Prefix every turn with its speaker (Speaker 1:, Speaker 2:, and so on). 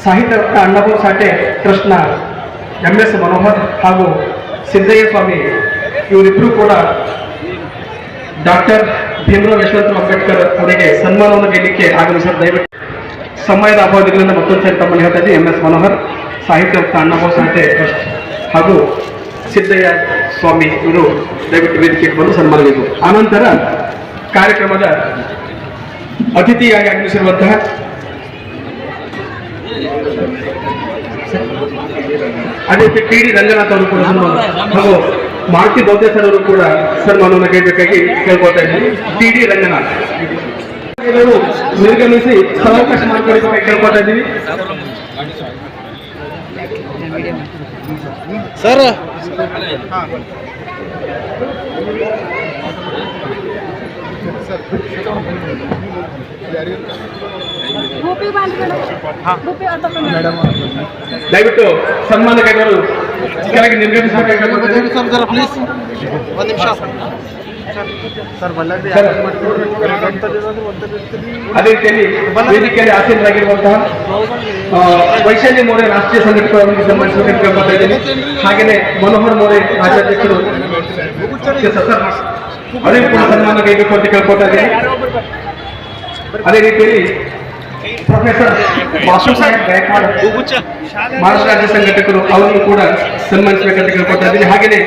Speaker 1: ಸಾಹಿತ್ಯ ಅಣ್ಣಾಭಾऊ ಸಾಠೆ ಕೃಷ್ಣ MS ಮನೋಹರ್ ಹಾಗೂ ಸಿದ್ದಯ್ಯ ಸ್ವಾಮಿ ಇವರಿಬ್ಬರು ಕೂಡ ಡಾಕ್ಟರ್ ಭೀಮರಾವ್ ಯಶವಂತರಾವ್ ಅಂಬೇಡ್ಕರ್ ಅವರಿಗೆ ಸನ್ಮಾನವನ್ನು ನೀಡಲಿಕ್ಕೆ ಆಗಮಿಸಿದ ದಯವಿಟ್ಟು ಸಮಯದ ಅಭಾವದಿಂದ ಮತ್ತೊಂದು ಸಾರಿ ತಮ್ಮನ್ನು ಹೇಳ್ತಾ ಇದ್ದೀವಿ. MS ಮನೋಹರ್, ಸಾಹಿತ್ಯ ಅಣ್ಣಾಭಾऊ ಸಾಠೆ ಟ್ರಸ್ಟ್ ಹಾಗೂ ಸಿದ್ದಯ್ಯ ಸ್ವಾಮಿ ಇವರು ದಯವಿಟ್ಟು ವೇದಿಕೆಗೆ ಬಂದು ಸನ್ಮಾನಬೇಕು. ಆನಂತರ ಕಾರ್ಯಕ್ರಮದ ಅತಿಥಿಯಾಗಿ ಆಗಮಿಸಿರುವಂತಹ ಅದೇ TD ರಂಗನಾಥ್ ಅವರು ಕೂಡ ಸನ್ಮಾನ ಹಾಗೂ ಮಾರುತಿ ಬೌದ್ಧ ಸರ್ ಅವರು ಕೂಡ ಸನ್ಮಾನವನ್ನು ನೀಡಬೇಕಾಗಿ ಕೇಳ್ಕೊಳ್ತಾ ಇದ್ದೀವಿ. TD ರಂಗನಾಥ್ ನಿರ್ಗಮಿಸಿ ಅವಕಾಶ ಮಾಡಿಕೊಡಬೇಕಾಗಿ ಕೇಳ್ಕೊಳ್ತಾ ಇದ್ದೀವಿ.
Speaker 2: ಸರ್
Speaker 1: ದಯವಿಟ್ಟು ಸನ್ಮಾನ ಕೈಗಳು ಕೆಳಗೆ ನಿರ್ಗಮಿಸಬೇಕಾಗಿ
Speaker 2: ಪ್ಲೀಸ್ ಒಂದು ನಿಮಿಷ
Speaker 1: ಅದೇ ರೀತಿಯಲ್ಲಿ ವೇದಿಕೆಯಲ್ಲಿ ಆಸೀನರಾಗಿರುವಂತಹ ವೈಶಾಲಿ ಮೋರೆ ರಾಷ್ಟ್ರೀಯ ಸಂಘಟಕರವರಿಗೆ ಸನ್ಮಾನಿಸಬೇಕು ಕೇಳ್ಕೊಳ್ತಾ ಇದ್ದೀನಿ. ಹಾಗೆಯೇ ಮನೋಹರ್ ಮೋರೆ ರಾಜ್ಯಾಧ್ಯಕ್ಷರು ಅದೇ ಕೂಡ ಸನ್ಮಾನ ಕೈಬೇಕು ಅಂತ ಕೇಳ್ಕೊಳ್ತಾ ಇದ್ದೀನಿ. ಅದೇ ರೀತಿಯಲ್ಲಿ ಪ್ರೊಫೆಸರ್ ವಾಸು ಸಾಹೇಬ್ ಗಾಯಕ್ವಾಡ್ ಮಹಾರಾಷ್ಟ್ರ ರಾಜ್ಯ ಸಂಘಟಕರು ಅವರನ್ನು ಕೂಡ ಸನ್ಮಾನಿಸಬೇಕಂತ ಕೇಳ್ಕೊಳ್ತಾ ಇದ್ದೀನಿ. ಹಾಗೆಯೇ